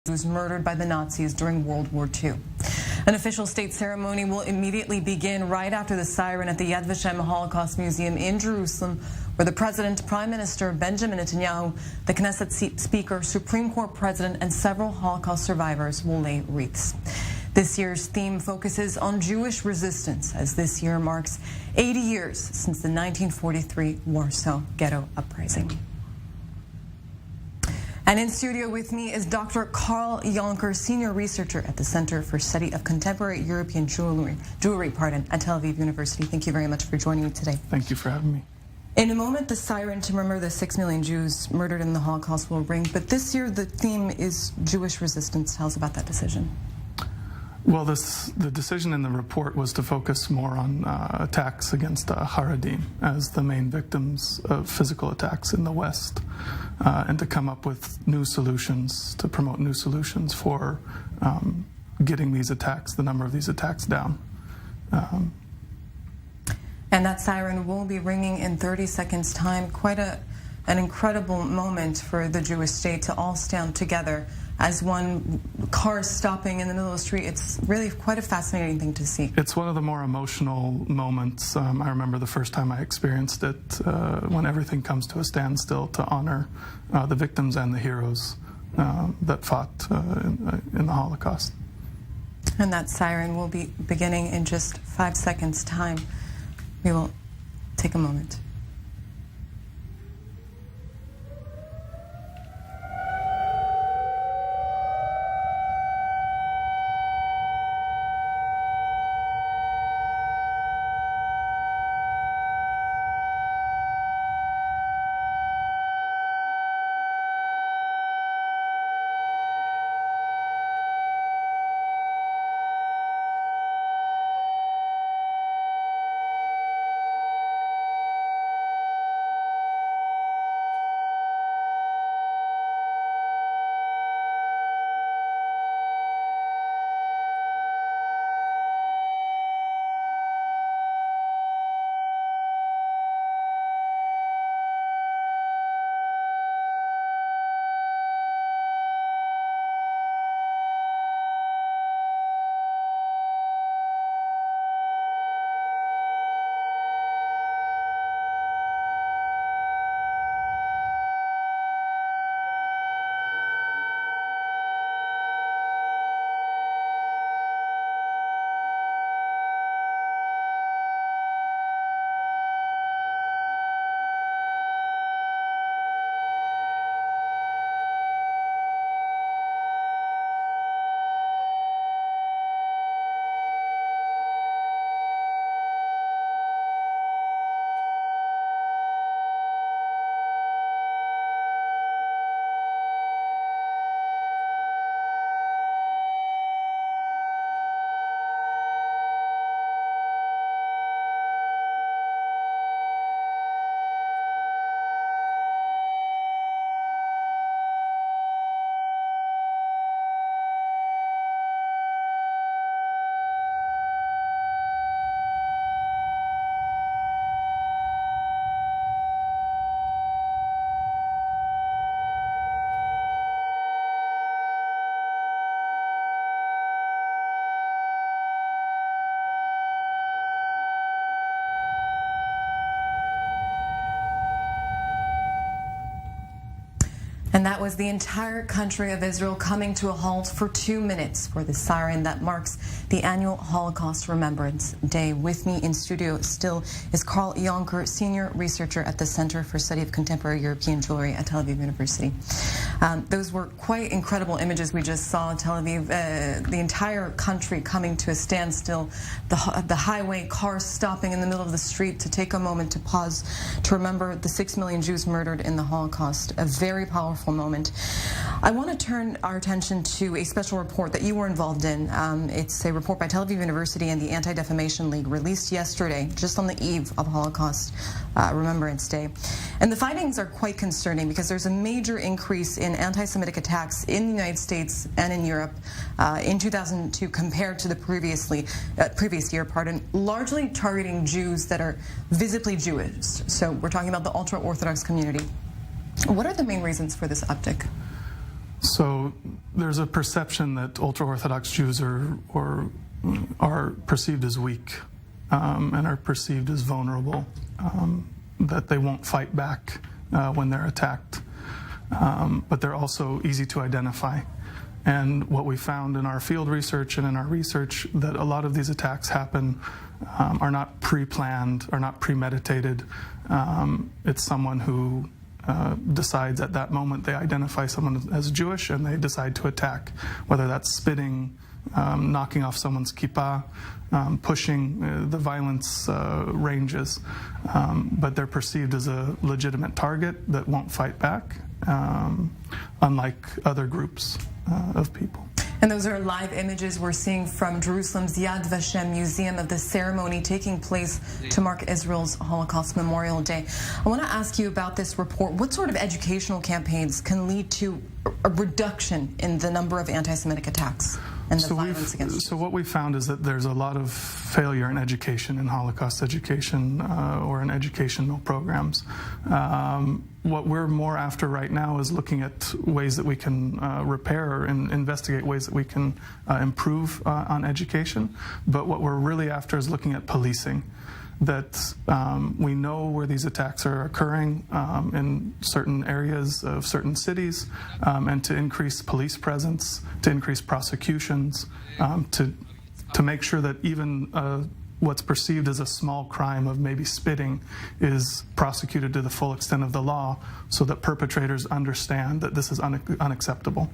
Jews murdered by the Nazis during World War II. An official state ceremony will immediately begin right after the siren at the WWII Holocaust Museum in Jerusalem, where the President, Prime Minister Benjamin Netanyahu, the Knesset Speaker, Supreme Court President, and several Holocaust survivors will lay wreaths. This year's theme focuses on Jewish resistance, as this year marks 80 years since the 1943 Warsaw Ghetto Uprising. And in studio with me is Dr. Carl Yonker, Senior Researcher at the Center for Study of Contemporary European Jewelry at Tel Aviv University. Thank you very much for joining me today. Thank you for having me. In a moment, the siren to remember the 6 million Jews murdered in the Holocaust will ring, but this year the theme is Jewish resistance. Tell us about that decision. Well, the decision in the report was to focus more on attacks against Haredim as the main victims of physical attacks in the West, and to come up with new solutions, to promote new solutions for getting these attacks, the number of these attacks down. And that siren will be ringing in 30 seconds' time. Quite an incredible moment for the Jewish state to all stand together as one, car stopping in the middle of the street. It's really quite a fascinating thing to see. It's one of the more emotional moments. I remember the first time I experienced it, when everything comes to a standstill to honor the victims and the heroes that fought in the Holocaust. And that siren will be beginning in just 5 seconds' time. We will take a moment. And that was the entire country of Israel coming to a halt for 2 minutes for the siren that marks the annual Holocaust Remembrance Day. With me in studio still is Carl Yonker, Senior Researcher at the Center for Study of Contemporary European Jewelry at Tel Aviv University. Those were quite incredible images we just saw. Tel Aviv, the entire country coming to a standstill, the highway, cars stopping in the middle of the street to take a moment to pause to remember the 6 million Jews murdered in the Holocaust. A very powerful moment. I want to turn our attention to a special report that you were involved in. It's a report by Tel Aviv University and the Anti-Defamation League released yesterday, just on the eve of Holocaust Remembrance Day. And the findings are quite concerning because there's a major increase in anti-Semitic attacks in the United States and in Europe in 2002 compared to the previous year, largely targeting Jews that are visibly Jewish. So we're talking about the ultra-Orthodox community. What are the main reasons for this uptick? So there's a perception that ultra-Orthodox Jews are perceived as weak and are perceived as vulnerable, that they won't fight back when they're attacked. But they're also easy to identify. And what we found in our field research and in our research, that a lot of these attacks happen, are not pre-planned, are not premeditated. It's someone who decides at that moment, they identify someone as Jewish and they decide to attack, whether that's spitting, knocking off someone's kippah, pushing. The violence ranges, but they're perceived as a legitimate target that won't fight back, unlike other groups of people. And those are live images we're seeing from Jerusalem's Yad Vashem Museum of the ceremony taking place to mark Israel's Holocaust Memorial Day. I want to ask you about this report. What sort of educational campaigns can lead to a reduction in the number of anti-Semitic attacks and the violence against Jews? So what we found is that there's a lot of failure in education, in Holocaust education, or in educational programs. What we're more after right now is looking at ways that we can repair and investigate ways that we can improve on education. But what we're really after is looking at policing. That we know where these attacks are occurring in certain areas of certain cities, and to increase police presence, to increase prosecutions, to make sure that even what's perceived as a small crime of maybe spitting is prosecuted to the full extent of the law, so that perpetrators understand that this is unacceptable.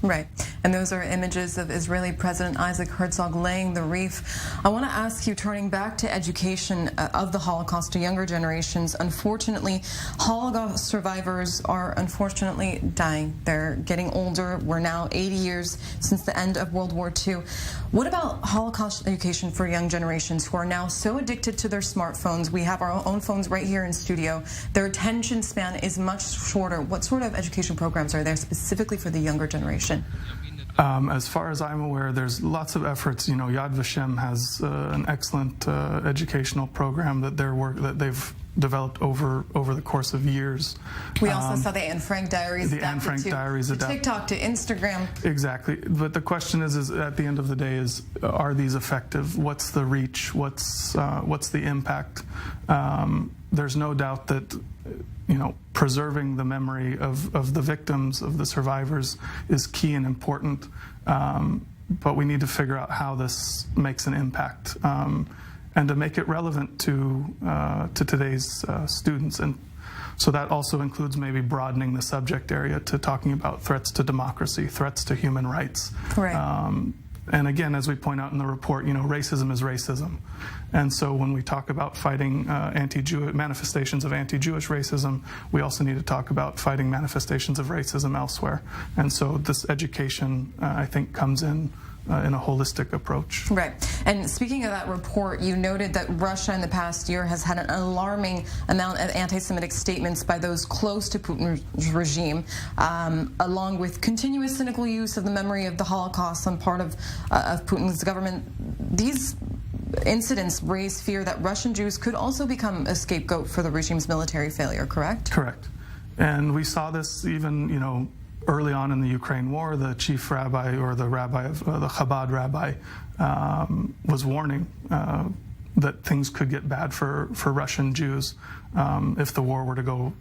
Right. And those are images of Israeli President Isaac Herzog laying the wreath. I want to ask you, turning back to education of the Holocaust to younger generations, unfortunately, Holocaust survivors are unfortunately dying. They're getting older. We're now 80 years since the end of World War II. What about Holocaust education for young generations who are now so addicted to their smartphones? We have our own phones right here in studio. Their attention span is much shorter. What sort of education programs are there specifically for the younger generation? As far as I'm aware, there's lots of efforts. You know, Yad Vashem has an excellent educational program that they've developed over the course of years. We also saw the Anne Frank Diaries. The Anne Frank Diaries to TikTok, to Instagram. Exactly. But the question is at the end of the day, are these effective? What's the reach? What's the impact? There's no doubt that, you know, preserving the memory of the victims, of the survivors, is key and important. But we need to figure out how this makes an impact, and to make it relevant to today's students. And so that also includes maybe broadening the subject area to talking about threats to democracy, threats to human rights. Right. And again, as we point out in the report, you know, racism is racism. And so when we talk about fighting manifestations of anti-Jewish racism, we also need to talk about fighting manifestations of racism elsewhere. And so this education, I think, comes in a holistic approach. Right. And speaking of that report, you noted that Russia in the past year has had an alarming amount of anti-Semitic statements by those close to Putin's regime, along with continuous cynical use of the memory of the Holocaust on part of Putin's government. These incidents raise fear that Russian Jews could also become a scapegoat for the regime's military failure, correct? Correct. And we saw this even, you know, early on in the Ukraine war. The chief rabbi, or the rabbi of the Chabad rabbi, was warning that things could get bad for Russian Jews if the war were to go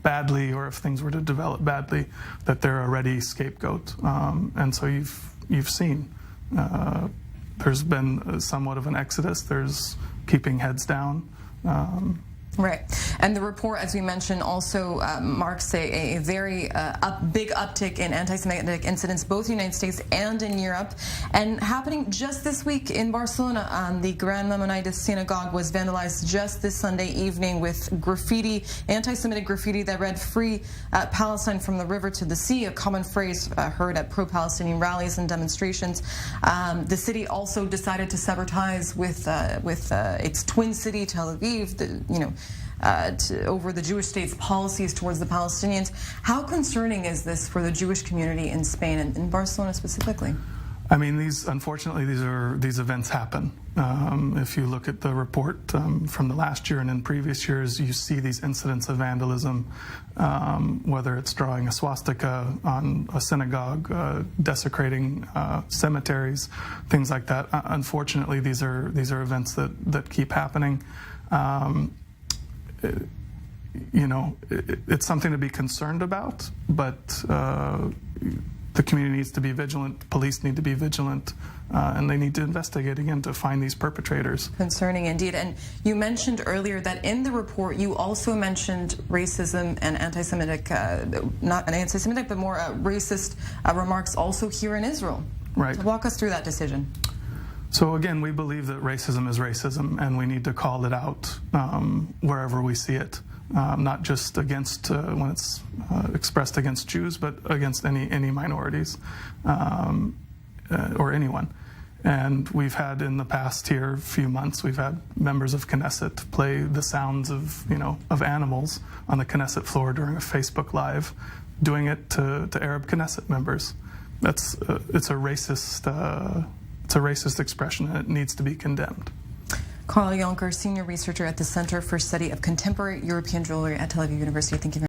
badly, or if things were to develop badly, that they're a ready scapegoat. And so you've seen there's been somewhat of an exodus. There's keeping heads down. Right. And the report, as we mentioned, also marks a very big uptick in anti-Semitic incidents, both in the United States and in Europe. And happening just this week in Barcelona, the Grand Maimonides Synagogue was vandalized just this Sunday evening with graffiti, anti-Semitic graffiti that read, "Free Palestine from the river to the sea," a common phrase heard at pro-Palestinian rallies and demonstrations. The city also decided to sever ties with its twin city, Tel Aviv, over the Jewish state's policies towards the Palestinians. How concerning is this for the Jewish community in Spain and in Barcelona specifically? I mean, unfortunately, these events happen. If you look at the report from the last year and in previous years, you see these incidents of vandalism, whether it's drawing a swastika on a synagogue, desecrating cemeteries, things like that. Unfortunately, these are events that keep happening. It's something to be concerned about, but the community needs to be vigilant, police need to be vigilant, and they need to investigate again to find these perpetrators. Concerning indeed. And you mentioned earlier that in the report you also mentioned racism and anti-Semitic, not anti-Semitic, but more racist remarks also here in Israel. Right. So walk us through that decision. So again, we believe that racism is racism, and we need to call it out wherever we see it. Not just against when it's expressed against Jews, but against any minorities or anyone. And we've had in the past here few months, we've had members of Knesset play the sounds of animals on the Knesset floor during a Facebook Live, doing it to Arab Knesset members. It's a racist expression, and it needs to be condemned. Carl Jonker, Senior Researcher at the Center for Study of Contemporary European Jewelry at Tel Aviv University. Thank you very much.